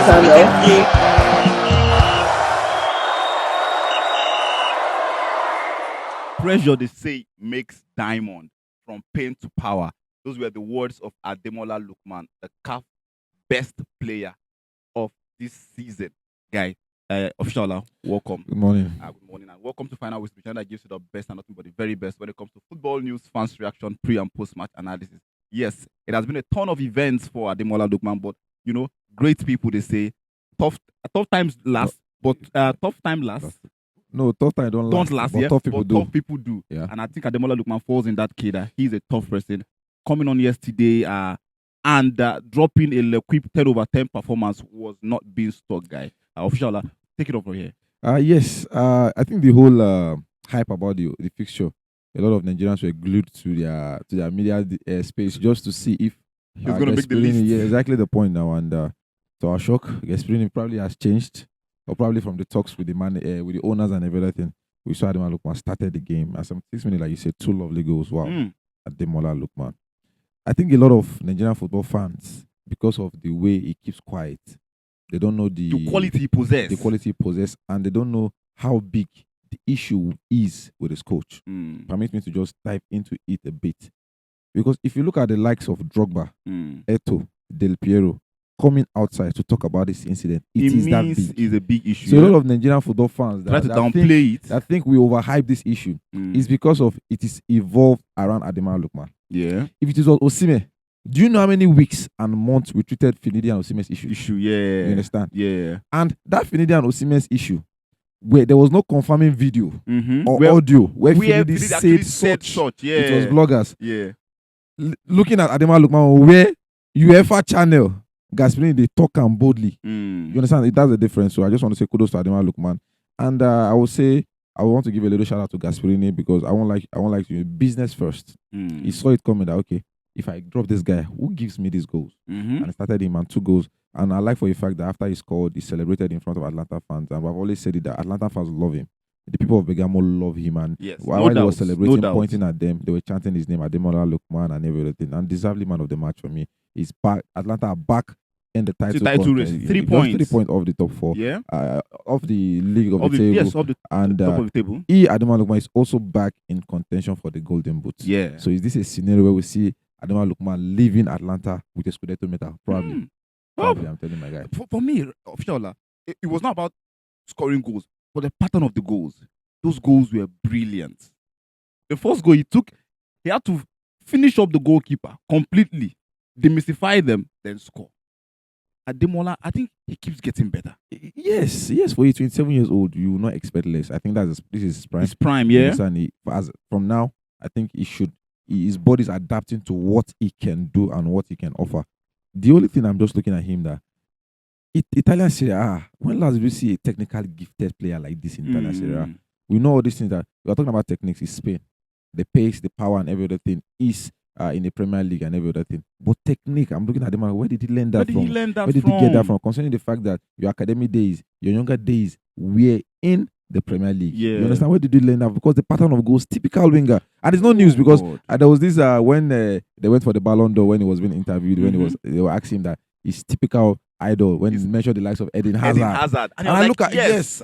channel. Pressure, they say, makes diamond. From pain to power. Those were the words of Ademola Lookman, the CAF best player of this season. Guy, Official, welcome. Good morning. Good morning, and welcome to Final Whisper, that gives you the best and nothing but the very best when it comes to football news, fans' reaction, pre and post match analysis. Yes, it has been a ton of events for Ademola Lookman, but great people, they say, tough times last, but tough time last. No, tough time don't last. But yeah, tough people but do. Tough people do. Yeah. And I think Ademola Lookman falls in that kid. He's a tough person. Coming on yesterday and dropping a L'Equipe 10 over 10 performance was not being stuck, guy. Official, take it over here. Yes. I think the whole hype about the fixture, a lot of Nigerians were glued to their media space just to see if he's going to make the list. Yeah, exactly the point now. And to our shock, Gasperini probably has changed. Or probably from the talks with the with the owners and everything, we saw Ademola Lookman started the game. And some 6 minutes, like you said, 2 lovely goals. Wow, Ademola Lookman. I think a lot of Nigerian football fans, because of the way he keeps quiet, they don't know the quality he possesses. The quality he possesses, and they don't know how big the issue is with his coach. Permit me to just dive into it a bit. Because if you look at the likes of Drogba, Eto'o, Del Piero, coming outside to talk about this incident, it is that big. It's a big issue. So a lot of Nigerian football fans try to downplay it. I think we overhype this issue. It's because of it is evolved around Ademola Lookman. Yeah. If it is Osimhen, do you know how many weeks and months we treated Finidi and Osimhen's issue? Yeah. You understand? Yeah. And that Finidi and Osimhen's issue, where there was no confirming video or audio where Finidi said such. Yeah. It was bloggers. Yeah. Looking at Ademola Lookman, where UEFA channel, Gasperini, they talk and boldly. You understand? It does a difference. So I just want to say kudos to Ademola Lookman. And I will say, I want to give a little shout out to Gasperini because I won't like to business first. He saw it coming that, okay, if I drop this guy, who gives me these goals? And I started him and 2 goals. And I like for the fact that after he scored, he celebrated in front of Atlanta fans. And I've always said it that Atlanta fans love him. The people of Bergamo love him. And while he was celebrating, pointing at them, they were chanting his name, Ademola Lookman and everything. And deservedly man of the match for me. He's back. Atlanta are back in the title race. 3 points. 3 points off the top 4. Yeah. Of the league of the table. Yes, of the and top of the table. Ademola Lookman is also back in contention for the Golden Boot. Yeah. So is this a scenario where we see Ademola Lookman leaving Atlanta with a Scudetto medal? Probably. Probably, I'm telling my guy. For me, Official, it was not about scoring goals, but the pattern of the goals. Those goals were brilliant. The first goal he had to finish up the goalkeeper completely, demystify them, then score. Ademola, I think he keeps getting better. Yes. For a 27 years old, you will not expect less. I think this is his prime. His prime, yeah. From now, I think his body's adapting to what he can do and what he can offer. The only thing I'm just looking at him that Italian Serie A, when last did we see a technically gifted player like this in Italian Serie A? We know all these things that we are talking about techniques is Spain. The pace, the power, and every other thing is in the Premier League and every other thing. But technique, I'm looking at the man. Where did he learn that from? Where did he get that from? Concerning the fact that your academic days, your younger days, were in the Premier League. Yeah. You understand? Where did you learn that? Because the pattern of goals, typical winger. And it's no news because there was this when they went for the Ballon d'Or when he was being interviewed, when they were asking him that his typical idol when he mentioned the likes of Eden Hazard. And I look at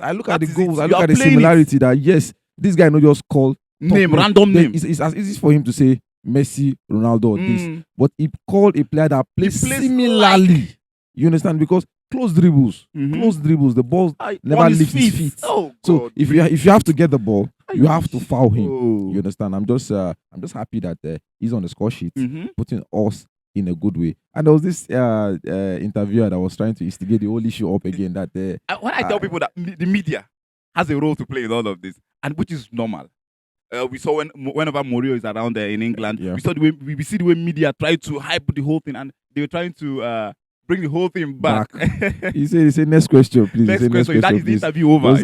I look at the goals, I look at the similarity that this guy not just call random name. It's as easy for him to say Messi, Ronaldo, or this, but he called a player that plays similarly. You understand? Because close dribbles, the ball never lifts his feet. So if you have to get the ball, you have to foul him. You understand? I'm just happy that he's on the score sheet, putting us in a good way. And there was this interviewer that was trying to instigate the whole issue up again. That when I tell people that the media has a role to play in all of this, and which is normal. We saw whenever Mourinho is around there in England, we saw we see the way media try to hype the whole thing, and they were trying to bring the whole thing back. He said, next question, please. Next question. That is the interview over.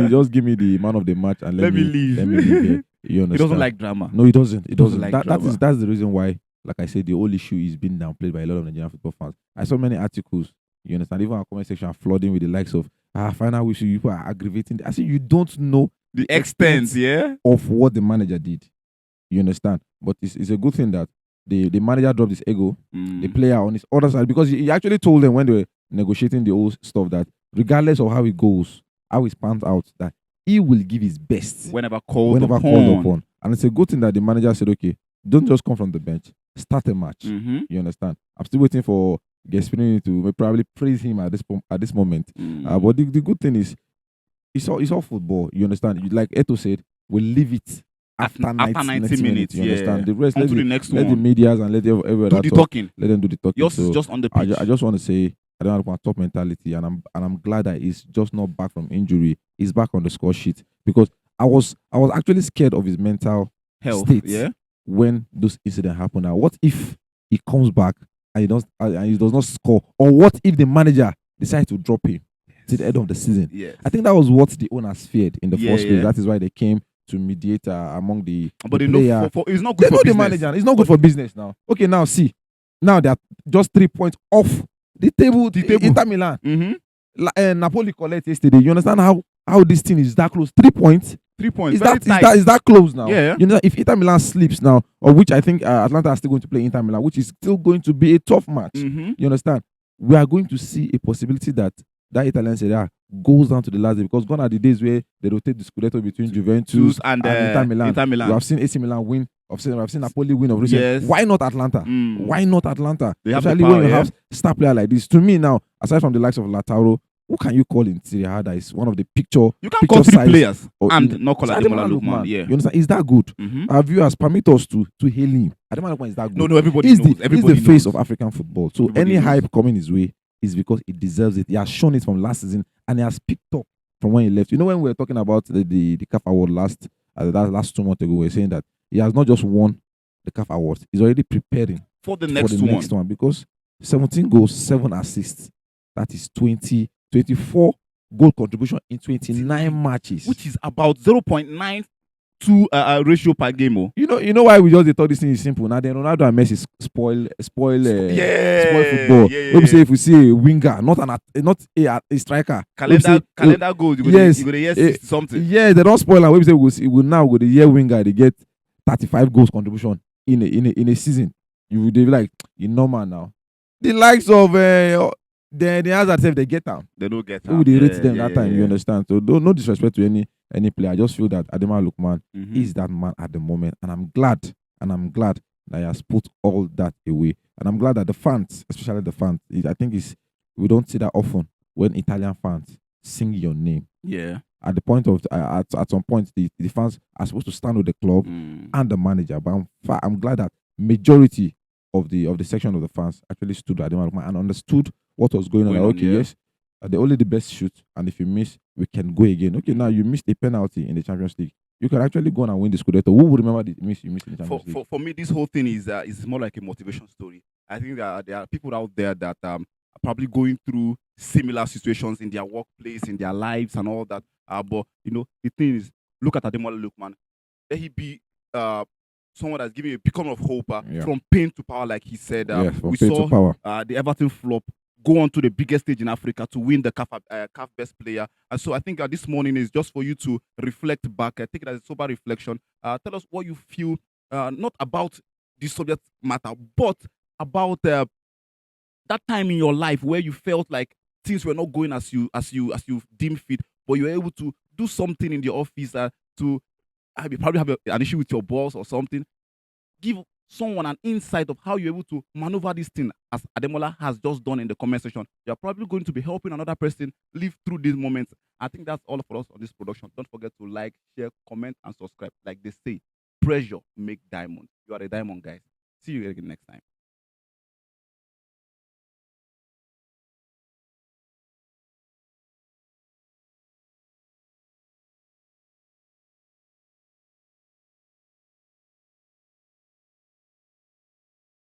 Just give me the man of the match and let me leave. Let me leave here. You understand? He doesn't like drama. No, he doesn't. That's the reason why, like I said, the whole issue is being downplayed by a lot of Nigerian football fans. I saw many articles, you understand, even our comment section are flooding with the likes of final issue, you are aggravating. I say you don't know the extent of what the manager did. You understand? But it's a good thing that the manager dropped his ego, the player on his other side, because he actually told them when they negotiating the whole stuff that regardless of how it goes, how it pans out, that he will give his best Whenever called whenever upon. called upon. And it's a good thing that the manager said, okay, don't just come from the bench, start a match. Mhm. You understand? I'm still waiting for Gasperini to probably praise him at this moment. Mm. But the good thing is, it's all football. You understand? Like Eto said, we'll leave it after 90 minutes. You understand? The rest, On to the next let the one. medias and let every Do other the talk. talking. Let them do the talking. Yours So is just on the pitch. I just want to say, I don't have top mentality, and I'm glad that he's just not back from injury. He's back on the score sheet, because I was actually scared of his mental Health. state Yeah. when those incidents happen. Now, what if he comes back and he does not score, or what if the manager decides to drop him to the end of the season? Yes. I think that was what the owners feared in the Yeah, first place. yeah. That is why they came to mediate among the But they player. know for it's not They good know for the business. manager. It's not good for business now. Okay, now see, now they are just 3 points off the table. Inter Milan, Mm-hmm. Napoli collect yesterday. You understand how this thing is that close? 3 points. 3 points. Is Very that tight. is that close now? Yeah. You know, if Inter Milan sleeps now, or which I think Atlanta are still going to play Inter Milan, which is still going to be a tough match. Mm-hmm. You understand? We are going to see a possibility that Italian Serie A goes down to the last day, because gone are the days where they rotate the Scudetto between Juventus and Inter Milan. Inter Milan. We have seen AC Milan win. I've seen Napoli win of recent. Yes. Why not Atlanta? Why not Atlanta? They have the Especially power, when you yeah. have star player like this. To me now, aside from the likes of Lautaro, who can you call in Serie A that is one of the picture? You can't call 3 players and not call Ademola Ademola Lookman. Yeah. You understand? Is that good? Mm-hmm. Our viewers permit us to hail him. Ademola Lookman is that good? No, everybody He's knows. He's the face of African football. So Everybody any knows. hype coming his way is because he deserves it. He has shown it from last season, and he has picked up from when he left. You know, when we were talking about the CAF award last 2 months ago, we were saying that he has not just won the CAF awards, he's already preparing for the next one, because 17 goals, 7 assists. That is 24 goal contribution in 29 matches, which is about 0.92 ratio per game. Oh. You know why we just thought this thing is simple. Now then Ronaldo and Messi spoil football. Yeah. When we say, if we see a winger, not a striker, calendar goals, you go to hear 60 something. Yeah, they don't spoil. And when we say we now go the year winger, they get 35 goals contribution in a season. You would be like, normal now. The likes of the others that they get down. They don't get down. Who they rate them that time? You understand? So no disrespect to any player. I just feel that Ademola Lookman is that man at the moment, and I'm glad that he has put all that away. And I'm glad that the fans, especially the fans, I think we don't see that often when Italian fans sing your name. Yeah. At the point of at some point, the fans are supposed to stand with the club and the manager. But I'm glad that majority of the section of the fans actually stood with Ademola Lookman and understood what was going on. Okay, yes, they're only the best shoot, and if you miss, we can go again. Okay, now you missed a penalty in the Champions League. You can actually go on and win the Scudetto. Who would remember the miss you missed in the Champions League? For me, this whole thing is more like a motivation story. I think that there are people out there that are probably going through similar situations in their workplace, in their lives, and all that. But the thing is, look at Ademola Lookman. Let he be someone that's giving a beacon of hope from pain to power, like he said. We saw the Everton flop go on to the biggest stage in Africa to win the CAF Best Player. And so I think this morning is just for you to reflect back. I take it as a sober reflection. Tell us what you feel, not about the subject matter, but about that time in your life where you felt like things were not going as you deemed fit, but you were able to do something in the office to probably have an issue with your boss or something. Give someone an insight of how you're able to maneuver this thing, as Ademola has just done in the comment section. You're probably going to be helping another person live through these moments. I think that's all for us on this production. Don't forget to like, share, comment, and subscribe. Like they say, pressure make diamond. You are a diamond, guys. See you again next time.